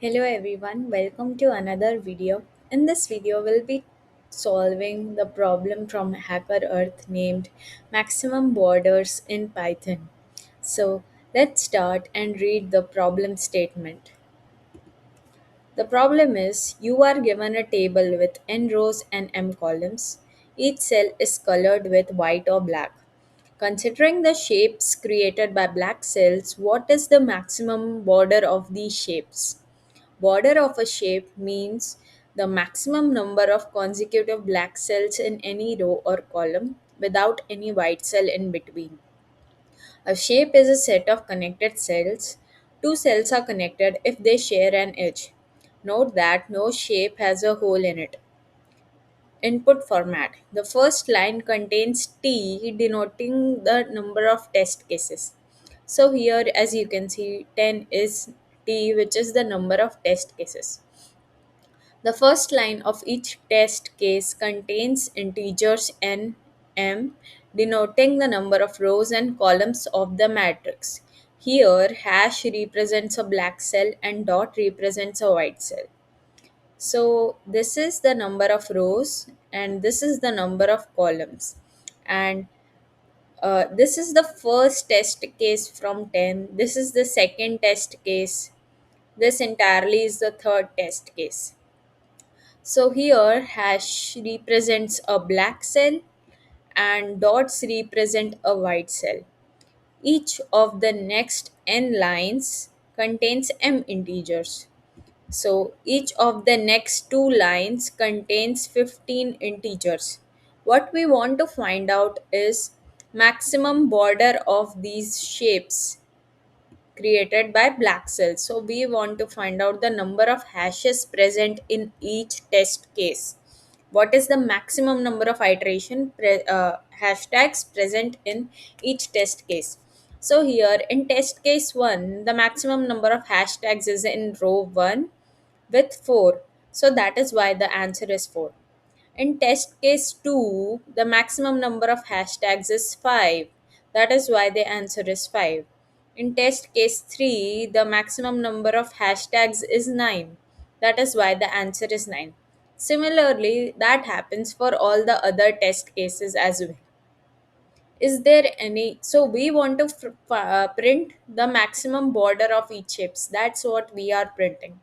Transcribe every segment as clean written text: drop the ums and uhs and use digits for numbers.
Hello everyone, welcome to another video. In this video, we'll be solving the problem from Hacker Earth named Maximum Borders in Python. So let's start and read the problem statement. The problem is you are given a table with n rows and m columns. Each cell is colored with white or black. Considering the shapes created by black cells, what is the maximum border of these shapes? Border of a shape means the maximum number of consecutive black cells in any row or column without any white cell in between. A shape is a set of connected cells. Two cells are connected if they share an edge. Note that no shape has a hole in it. Input format. The first line contains T denoting the number of test cases. So here as you can see 10 is T, which is the number of test cases. The first line of each test case contains integers n, m, denoting the number of rows and columns of the matrix. Here, hash represents a black cell and dot represents a white cell. So, this is the number of rows and this is the number of columns. And this is the first test case from 10. This is the second test case. This entirely is the third test case. So here hash represents a black cell and dots represent a white cell. Each of the next n lines contains m integers. So each of the next two lines contains 15 integers. What we want to find out is maximum border of these shapes created by black cells. So we want to find out the number of hashes present in each test case. What is the maximum number of hashtags present in each test case? So here in test case 1, the maximum number of hashtags is in row 1 with 4. So that is why the answer is 4. In test case 2, the maximum number of hashtags is 5. That is why the answer is 5. In test case 3, the maximum number of hashtags is 9. That is why the answer is 9. Similarly, that happens for all the other test cases as well. Is there any? So we want to print the maximum border of each chips. That's what we are printing.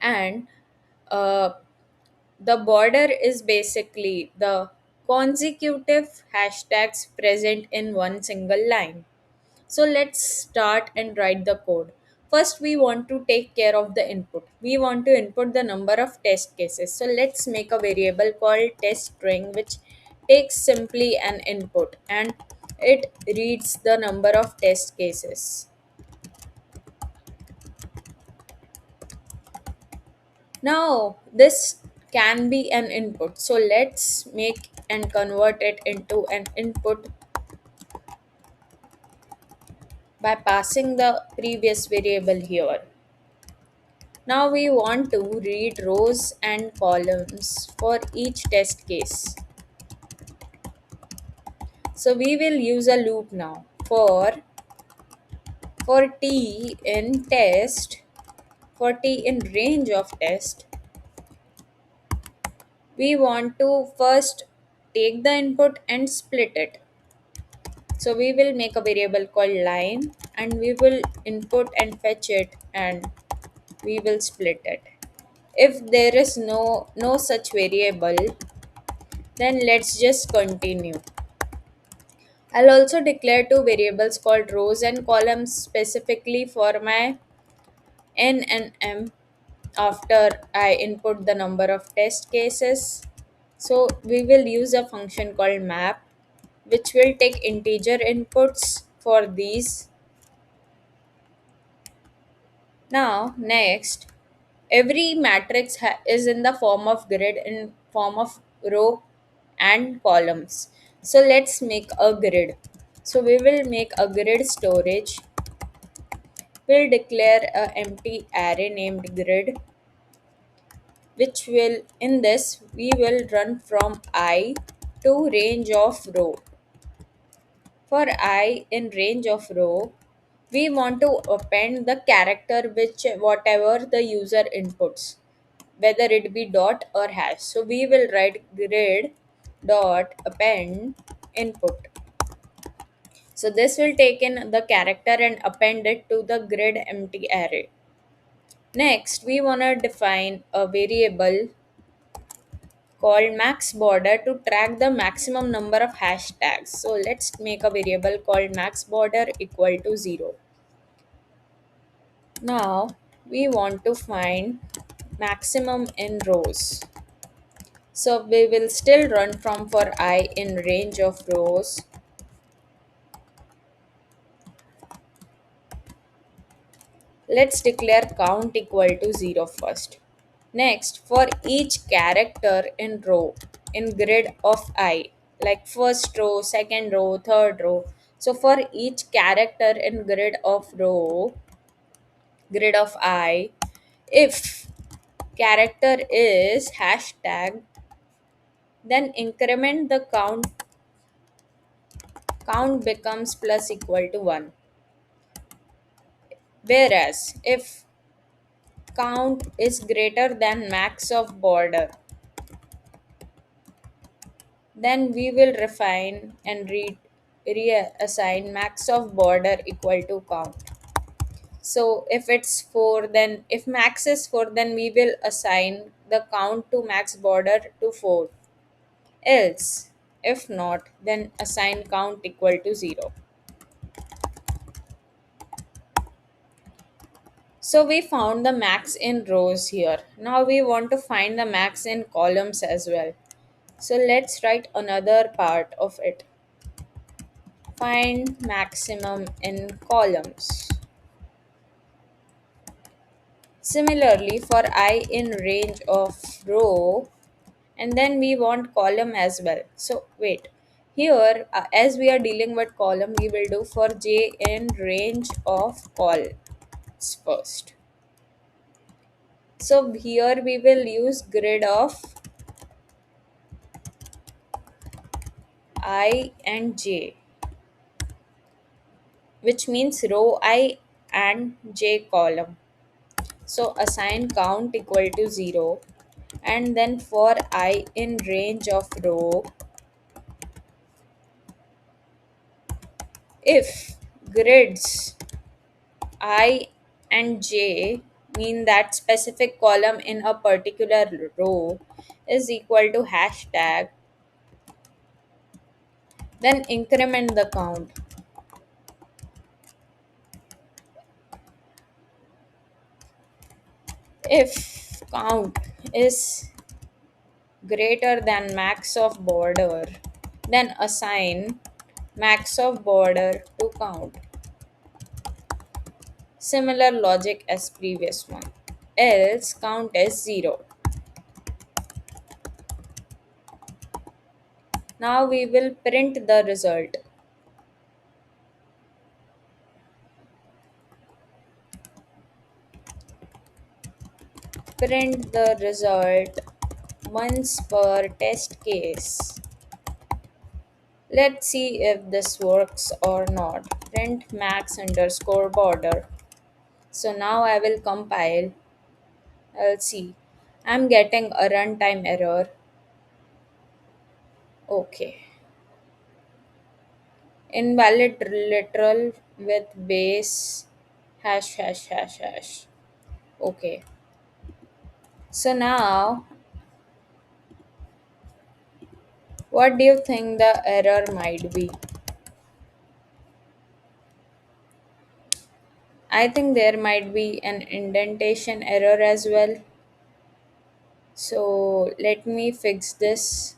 And uh, the border is basically the consecutive hashtags present in one single line. So let's start and write the code. First, we want to take care of the input. We want to input the number of test cases. So let's make a variable called test string which takes simply an input and it reads the number of test cases. Now, this can be an input. So let's make and convert it into an input by passing the previous variable here. Now we want to read rows and columns for each test case. So we will use a loop now. For t in test, for t in range of test, we want to first take the input and split it. So we will make a variable called line and we will input and fetch it and we will split it. If there is no such variable, then let's just continue. I'll also declare two variables called rows and columns specifically for my n and m after I input the number of test cases. So we will use a function called map which will take integer inputs for these. Now next, every matrix is in the form of grid in form of row and columns. So let's make a grid. So we will make a grid storage. We'll declare a empty array named grid, which will in this we will run from I to range of row. For I in range of row, We want to append the character which whatever the user inputs, whether it be dot or hash. So we will write grid dot append input. So this will take in the character and append it to the grid empty array. Next, we want to define a variable called max border to track the maximum number of hashtags. So let's make a variable called max border equal to 0. Now we want to find maximum in rows. So we will still run from for I in range of rows. Let's declare count equal to 0 first. Next, for each character in row in grid of I, like first row, second row, third row. So for each character in grid of I, if character is hashtag, then increment the count becomes plus equal to 1. Whereas if count is greater than max of border, then we will refine and reassign max of border equal to count. So if it's 4, then if max is 4, then we will assign the count to max border to 4. Else, if not, then assign count equal to 0. So we found the max in rows here. Now we want to find the max in columns as well. So let's write another part of it. Find maximum in columns. Similarly, for I in range of row, and then we want column as well. So wait, here as we are dealing with column, we will do for j in range of columns first. So here we will use grid of I and j, which means row I and j column. So assign count equal to 0, and then for I in range of row, if grids I and j mean that specific column in a particular row is equal to hashtag, then increment the count. If count is greater than max of border, then assign max of border to count. Similar logic as previous one. Else count as 0. Now we will print the result. Print the result once per test case. Let's see if this works or not. Print max underscore border. So now I will compile. I'll see. I'm getting a runtime error. Okay. Invalid literal with base hash hash hash hash. Okay. So now, what do you think the error might be? I think there might be an indentation error as well. So let me fix this.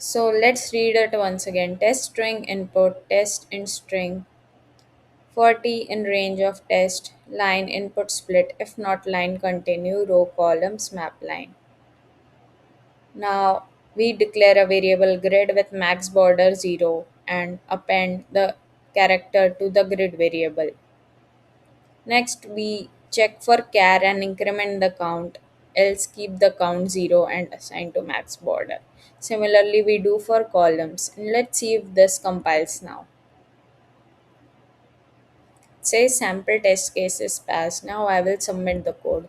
So let's read it once again. Test string input, test in string, 40 in range of test, line input split, if not line continue, row columns map line. Now we declare a variable grid with max border 0 and append the character to the grid variable. Next we check for char and increment the count. else keep the count 0 and assign to max border. Similarly, we do for columns. Let's see if this compiles now. Say sample test case is passed. Now I will submit the code.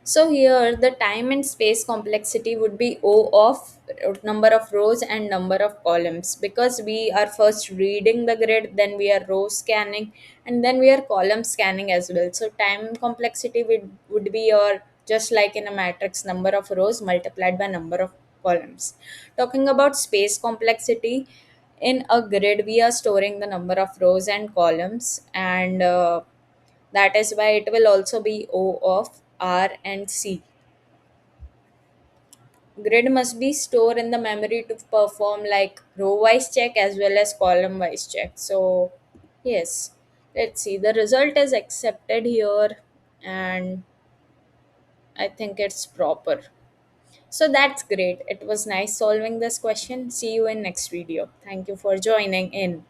So here the time and space complexity would be O of number of rows and number of columns, because we are first reading the grid, then we are row scanning, and then we are column scanning as well. So time complexity would be your, just like in a matrix, number of rows multiplied by number of columns. Talking about space complexity, in a grid we are storing the number of rows and columns, and that is why it will also be O of R and C. Grid must be stored in the memory to perform like row wise check as well as column wise check. So, yes, let's see. The result is accepted here, and I think it's proper. So, that's great. It was nice solving this question. See you in next video. Thank you for joining in.